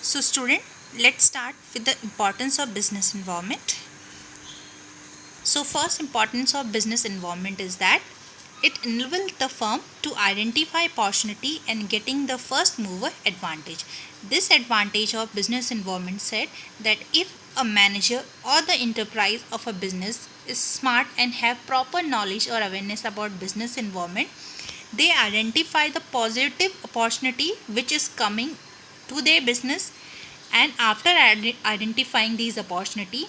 So student, let's start with the importance of business environment. So first importance of business environment is that it enables the firm to identify opportunity and getting the first mover advantage. This advantage of business environment said that if a manager or the enterprise of a business is smart and have proper knowledge or awareness about business environment, they identify the positive opportunity which is coming to their business, and after identifying these opportunity,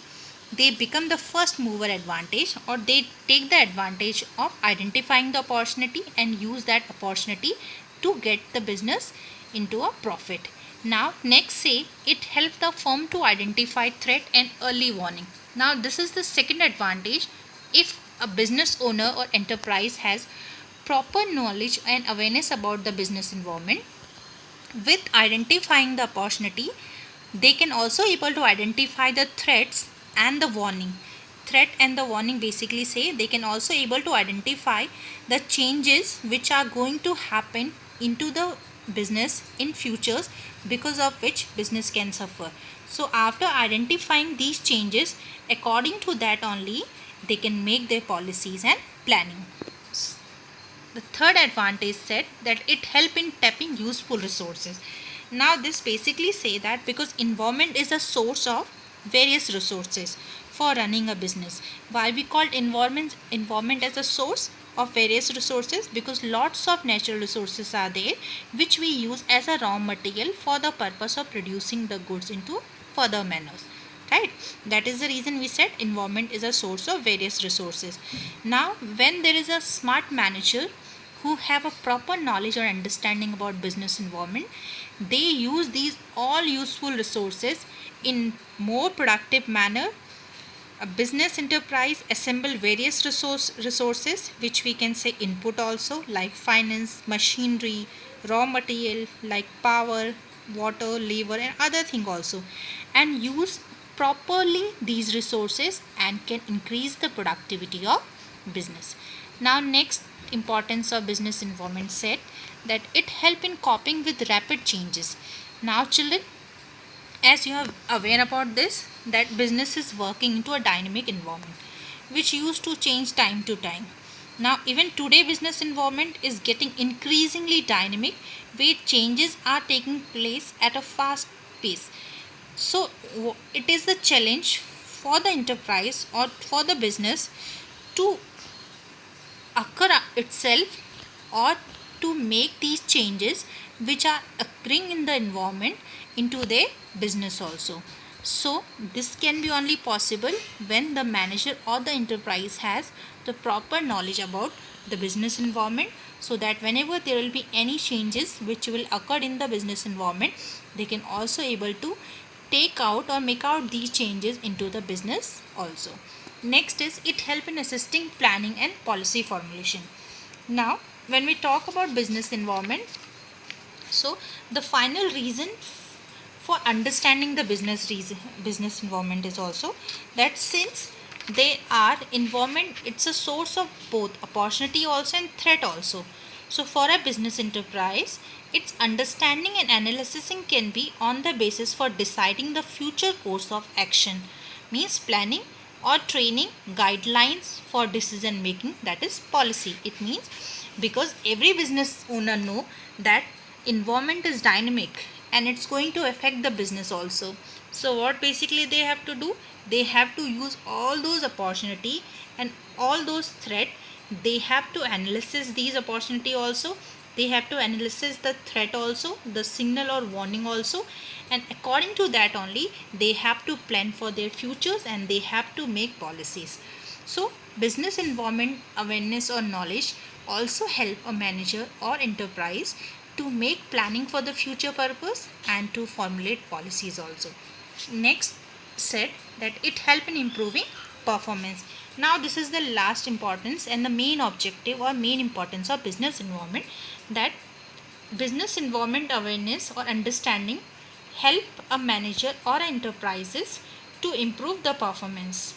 they become the first mover advantage, or they take the advantage of identifying the opportunity and use that opportunity to get the business into a profit. Now next, say it helps the firm to identify threat and early warning. Now this is the second advantage. If a business owner or enterprise has proper knowledge and awareness about the business environment, with identifying the opportunity, they can also able to identify the threats and the warning. Threat and the warning basically say they can also able to identify the changes which are going to happen into the business in futures, because of which business can suffer. So after identifying these changes, according to that only they can make their policies and planning. The third advantage said that it help in tapping useful resources. Now this basically say that because environment is a source of various resources for running a business. Why we called environment as a source of various resources? Because lots of natural resources are there which we use as a raw material for the purpose of producing the goods into further manners, right? That is the reason we said environment is a source of various resources. Now when there is a smart manager who have a proper knowledge or understanding about business environment, they use these all useful resources in more productive manner. A business enterprise assemble various resources which we can say input also, like finance, machinery, raw material like power, water, labor and other thing also, and use properly these resources and can increase the productivity of business. Now next importance of business environment said that it help in coping with rapid changes. Now children, as you are aware about this, that business is working into a dynamic environment which used to change time to time. Now even today business environment is getting increasingly dynamic, where changes are taking place at a fast pace. So it is the challenge for the enterprise or for the business to occur itself, or to make these changes which are occurring in the environment into their business also. So this can be only possible when the manager or the enterprise has the proper knowledge about the business environment, so that whenever there will be any changes which will occur in the business environment, they can also able to take out or make out these changes into the business also. Next is it help in assisting planning and policy formulation. Now when we talk about business environment, so the final reason for understanding the business environment is also that since they are environment, it's a source of both opportunity also and threat also. So for a business enterprise, its understanding and analyzing can be on the basis for deciding the future course of action, means planning or training guidelines for decision making, that is policy. It means because every business owner know that environment is dynamic and it's going to affect the business also. So what basically they have to do, they have to use all those opportunity and all those threat. They have to analysis these opportunity also, they have to analysis the threat also, the signal or warning also, and according to that only they have to plan for their futures and they have to make policies. So business environment awareness or knowledge also help a manager or enterprise to make planning for the future purpose and to formulate policies also. Next said that it help in improving performance. Now this is the last importance and the main objective or main importance of business environment, that business environment awareness or understanding help a manager or enterprises to improve the performance.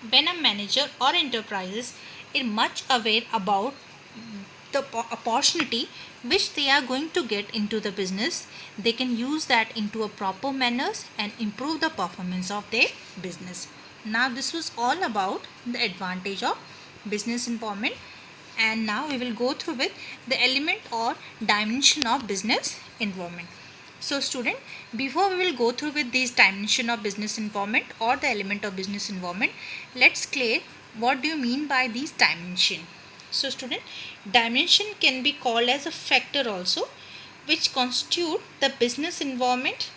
When a manager or enterprises is much aware about the opportunity which they are going to get into the business, they can use that into a proper manners and improve the performance of their business. Now this was all about the advantage of business involvement, and now we will go through with the element or dimension of business involvement. So student, before we will go through with these dimension of business involvement or the element of business involvement, let's clear what do you mean by these dimension. So student, dimension can be called as a factor also which constitute the business involvement,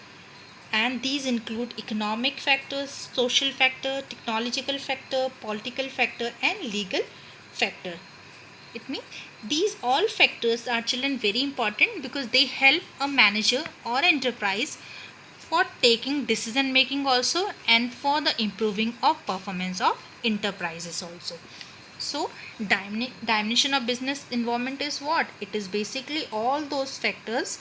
and these include economic factors, social factor, technological factor, political factor and legal factor. It means these all factors are children very important because they help a manager or enterprise for taking decision making also and for the improving of performance of enterprises also. So dimension of business involvement is what? It is basically all those factors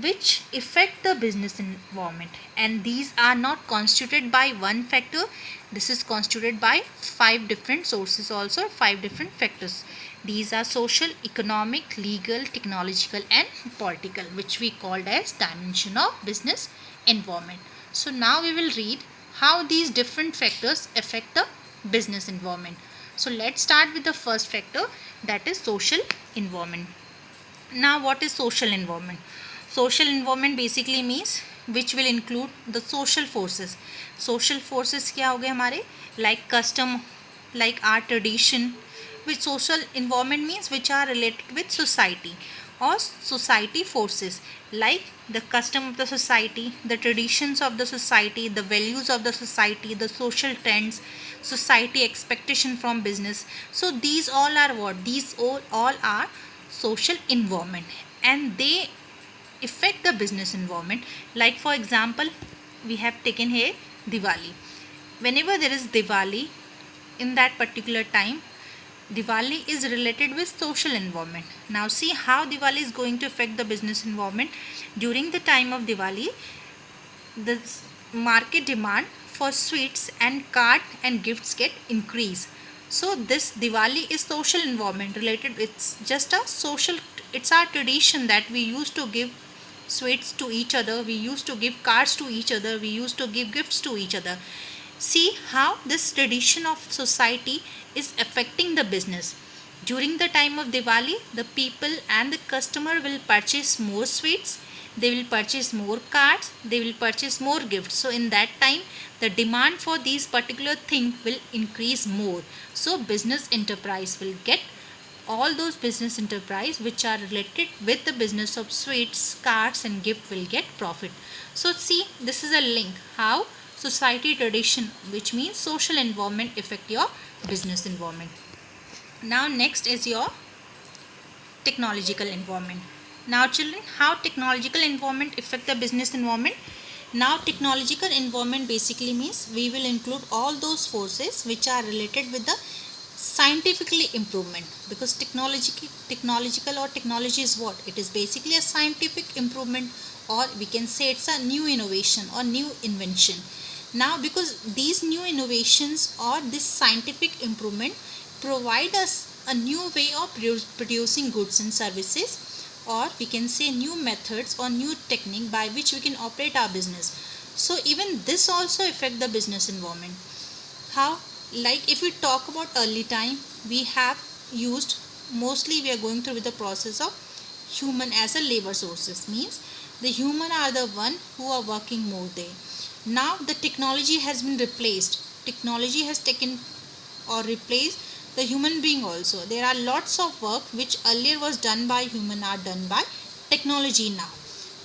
which affect the business environment, and these are not constituted by one factor. This is constituted by 5 different sources also, 5 different factors. These are social, economic, legal, technological and political, which we called as dimension of business environment. So now we will read how these different factors affect the business environment. So let's start with the first factor, that is social environment. Now what is social environment? Social environment basically means which will include the social forces. Social forces क्या हो गए हमारे? Like custom, like our tradition. Which social environment means which are related with society, or society forces like the custom of the society, the traditions of the society, the values of the society, the social trends, society expectation from business. So these all are what? These all are social environment, and they affect the business environment. Like for example, we have taken here Diwali. Whenever there is Diwali, in that particular time, Diwali is related with social environment. Now see how Diwali is going to affect the business environment. During the time of Diwali, the market demand for sweets and card and gifts get increased. So this Diwali is social environment related. It's just a social, it's our tradition that we used to give sweets to each other, we used to give cards to each other, we used to give gifts to each other. See how this tradition of society is affecting the business. During the time of Diwali, the people and the customer will purchase more sweets, they will purchase more cards, they will purchase more gifts. So in that time, the demand for these particular things will increase more. So business enterprise will get, all those business enterprise which are related with the business of sweets, cards and gift will get profit. So see, this is a link how society tradition, which means social environment, affect your business environment. Now next is your technological environment. Now children, how technological environment affect the business environment? Now technological environment basically means we will include all those forces which are related with the scientifically improvement, because technological or technology is what? It is basically a scientific improvement, or we can say it's a new innovation or new invention. Now because these new innovations or this scientific improvement provide us a new way of producing goods and services, or we can say new methods or new technique by which we can operate our business. So even this also affect the business environment. How? Like if we talk about early time, we have used, mostly we are going through with the process of human as a labor sources, means the human are the one who are working more there. Now the technology has been replaced, technology has taken or replaced the human being also. There are lots of work which earlier was done by human are done by technology now,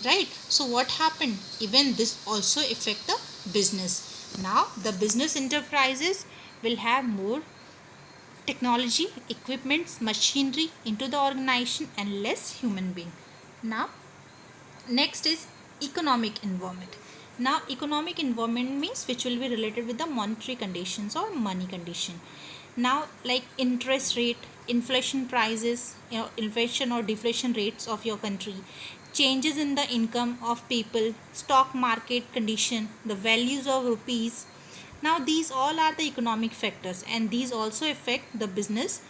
right? So what happened? Even this also affect the business. Now the business enterprises will have more technology, equipments, machinery into the organization and less human being. Now next is economic environment. Now economic environment means which will be related with the monetary conditions or money condition. Now like interest rate, inflation prices, inflation or deflation rates of your country, changes in the income of people, stock market condition, the values of rupees. Now these all are the economic factors, and these also affect the business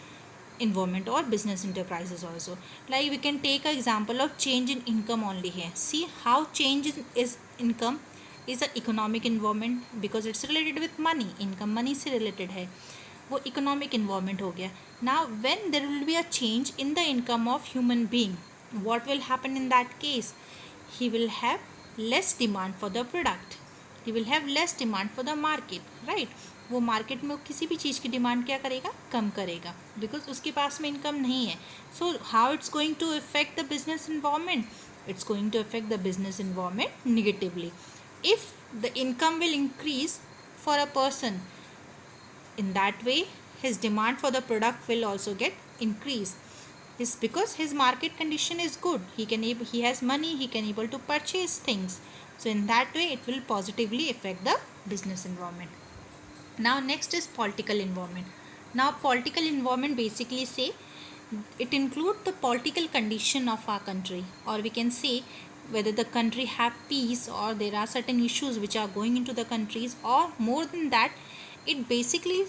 environment or business enterprises also. Like we can take an example of change in income only here. See how change is income is an economic environment because it's related with money. Income money से related है, वो economic environment हो गया. Now when there will be a change in the income of human being, what will happen in that case? He will have less demand for the product, he will have less demand for the market, right? वो market में किसी भी चीज़ की demand क्या करेगा, कम करेगा, because उसके पास में इनकम नहीं है. So how it's going to affect the business environment? It's going to affect the business environment negatively. If the income will increase for a person, in that way his demand for the product will also get increased. Is because his market condition is good, he has money, he can able to purchase things. So in that way it will positively affect the business environment. Now next is political environment. Now political environment basically say it include the political condition of our country, or we can say whether the country have peace or there are certain issues which are going into the countries, or more than that it basically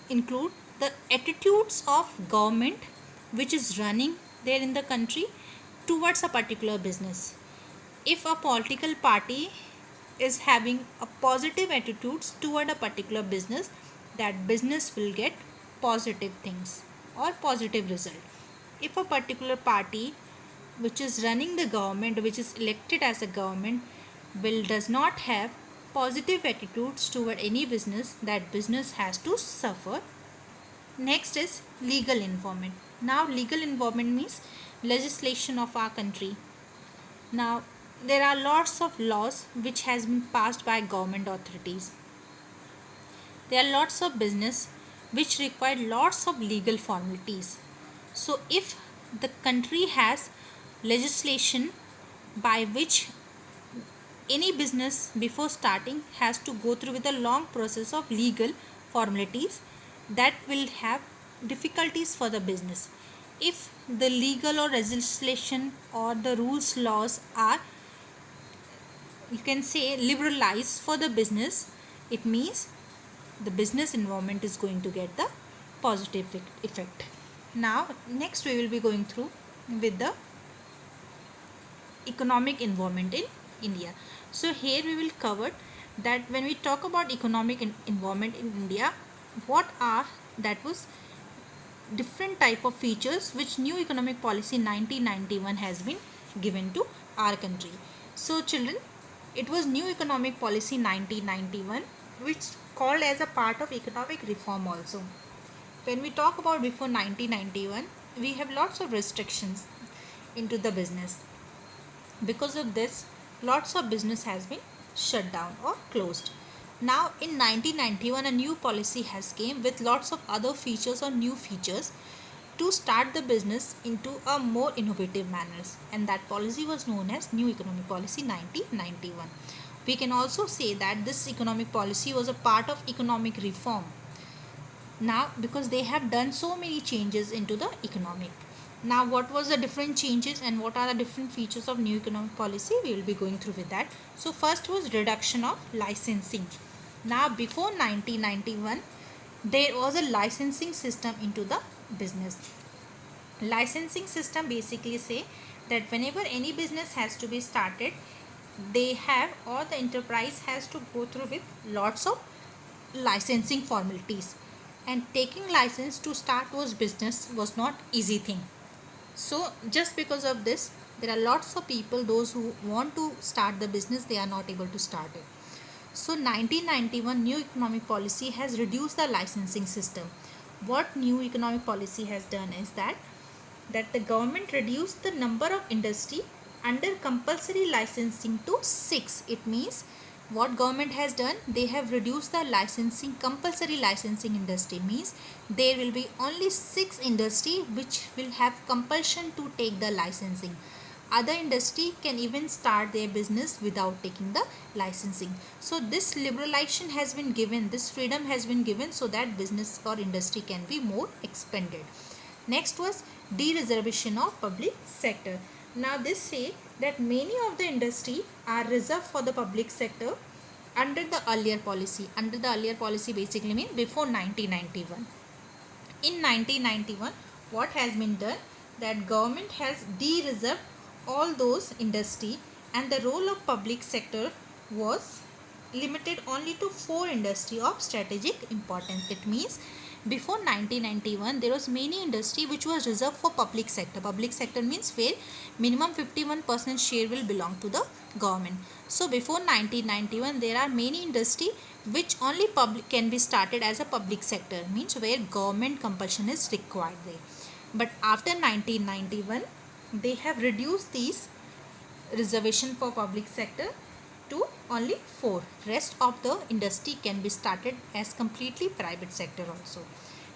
include the attitudes of government which is running there in the country towards a particular business. If a political party is having a positive attitudes toward a particular business, that business will get positive things or positive result. If a particular party which is running the government, which is elected as a government, does not have positive attitudes toward any business, that business has to suffer. Next is legal environment. Now legal environment means legislation of our country. Now there are lots of laws which has been passed by government authorities. There are lots of business which require lots of legal formalities. So if the country has legislation by which any business before starting has to go through with a long process of legal formalities, that will have difficulties for the business. If the legal or legislation or the rules laws are, you can say, liberalized for the business, it means the business environment is going to get the positive effect. Now next we will be going through with the economic environment in India. So here we will cover that when we talk about economic environment in India, what are that was different type of features which new economic policy 1991 has been given to our country. So children, it was new economic policy 1991 which called as a part of economic reform also. When we talk about before 1991, we have lots of restrictions into the business. Because of this, lots of business has been shut down or closed. Now in 1991 a new policy has came with lots of other features or new features to start the business into a more innovative manners, and that policy was known as New Economic Policy 1991. We can also say that this economic policy was a part of economic reform. Now because they have done so many changes into the economic. Now what was the different changes and what are the different features of new economic policy? We will be going through with that. So first was reduction of licensing. Now before 1991 there was a licensing system into the business. Licensing system basically say that whenever any business has to be started, they have, or the enterprise has to go through with lots of licensing formalities, and taking license to start was business was not easy thing. So just because of this, there are lots of people, those who want to start the business, they are not able to start it. So 1991 new economic policy has reduced the licensing system. What new economic policy has done is that the government reduced the number of industry under compulsory licensing to 6. It means what government has done, they have reduced the licensing, compulsory licensing industry, means there will be only 6 industry which will have compulsion to take the licensing. Other industry can even start their business without taking the licensing. So this liberalization has been given, this freedom has been given so that business or industry can be more expanded. Next was de-reservation of public sector. Now this say that many of the industry are reserved for the public sector under the earlier policy. Under the earlier policy basically means before 1991. In 1991, what has been done, that government has de-reserved all those industry, and the role of public sector was limited only to 4 industry of strategic importance. It means before 1991 there was many industry which was reserved for public sector. Public sector means where minimum 51% share will belong to the government. So before 1991 there are many industry which only public can be started as a public sector, means where government compulsion is required there. But after 1991 they have reduced these reservation for public sector to only 4. Rest of the industry can be started as completely private sector also.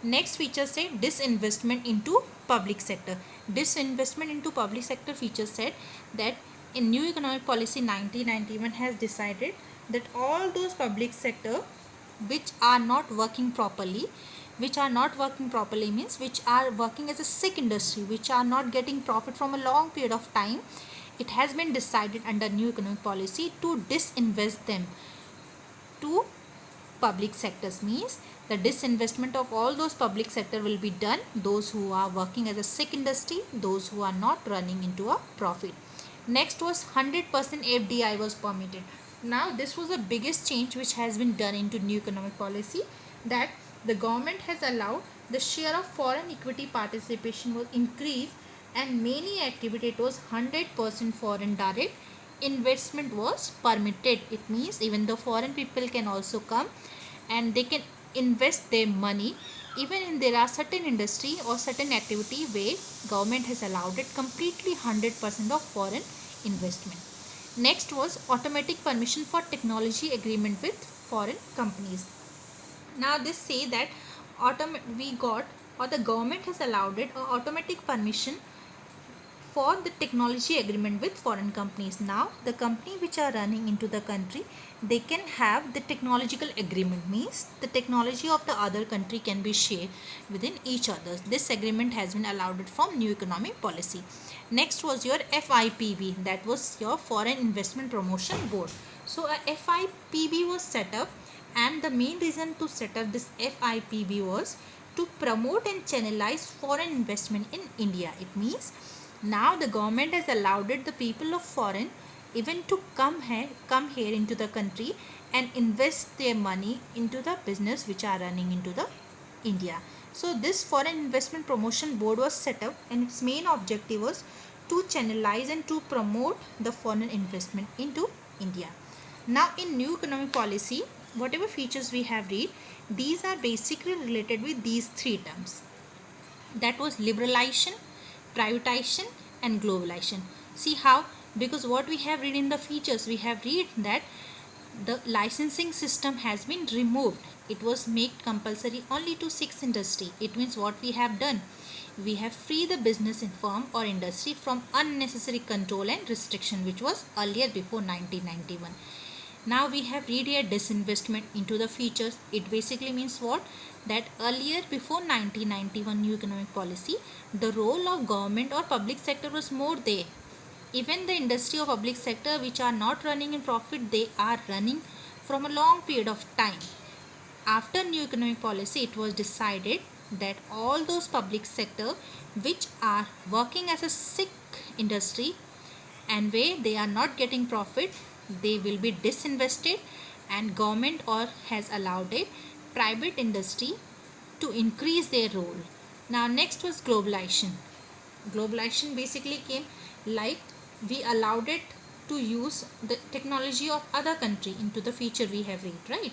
Next feature say disinvestment into public sector. Disinvestment into public sector feature said that in new economic policy 1991 has decided that all those public sector which are not working properly, means which are working as a sick industry, which are not getting profit from a long period of time, it has been decided under new economic policy to disinvest them to public sectors. Means the disinvestment of all those public sector will be done, those who are working as a sick industry, those who are not running into a profit. Next was 100% FDI was permitted. Now this was the biggest change which has been done into new economic policy, that the government has allowed the share of foreign equity participation was increased, and many activity it was 100% foreign direct investment was permitted. It means even the foreign people can also come and they can invest their money, even in there are certain industry or certain activity where government has allowed it completely 100% of foreign investment. Next was automatic permission for technology agreement with foreign companies. Now this say that we got, or the government has allowed it, automatic permission for the technology agreement with foreign companies. Now the company which are running into the country, they can have the technological agreement, means the technology of the other country can be shared within each other. This agreement has been allowed from new economic policy. Next was your FIPB, that was your foreign investment promotion board. So a FIPB was set up, and the main reason to set up this FIPB was to promote and channelize foreign investment in India. It means now the government has allowed it the people of foreign even to come here into the country and invest their money into the business which are running into the India. So this foreign investment promotion board was set up, and its main objective was to channelize and to promote the foreign investment into India. Now in new economic policy, whatever features we have read, these are basically related with these 3 terms. That was liberalization, privatization and globalization. See how? Because what we have read in the features, we have read that the licensing system has been removed. It was made compulsory only to 6 industry. It means what we have done, we have freed the business in firm or industry from unnecessary control and restriction, which was earlier before 1991. Now we have read here disinvestment into the features. It basically means what? That earlier before 1991 new economic policy, the role of government or public sector was more there. Even the industry or public sector which are not running in profit, they are running from a long period of time. After new economic policy, it was decided that all those public sector which are working as a sick industry and where they are not getting profit, they will be disinvested, and government or has allowed a private industry to increase their role. Now next was globalization. Globalization basically came like we allowed it to use the technology of other country into the feature we have read, right?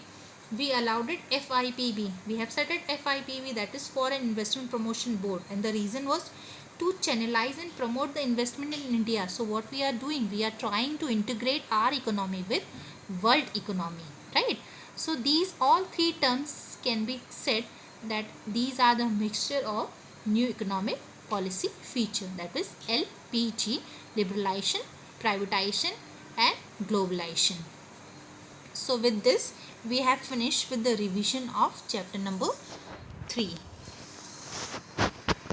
We allowed it FIPB. We have set it FIPB, that is Foreign Investment Promotion Board, and the reason was to channelize and promote the investment in India. So what we are doing, we are trying to integrate our economy with world economy, right? So these all 3 terms can be said that these are the mixture of new economic policy feature, that is LPG, liberalization, privatization and globalization. So with this we have finished with the revision of chapter number 3.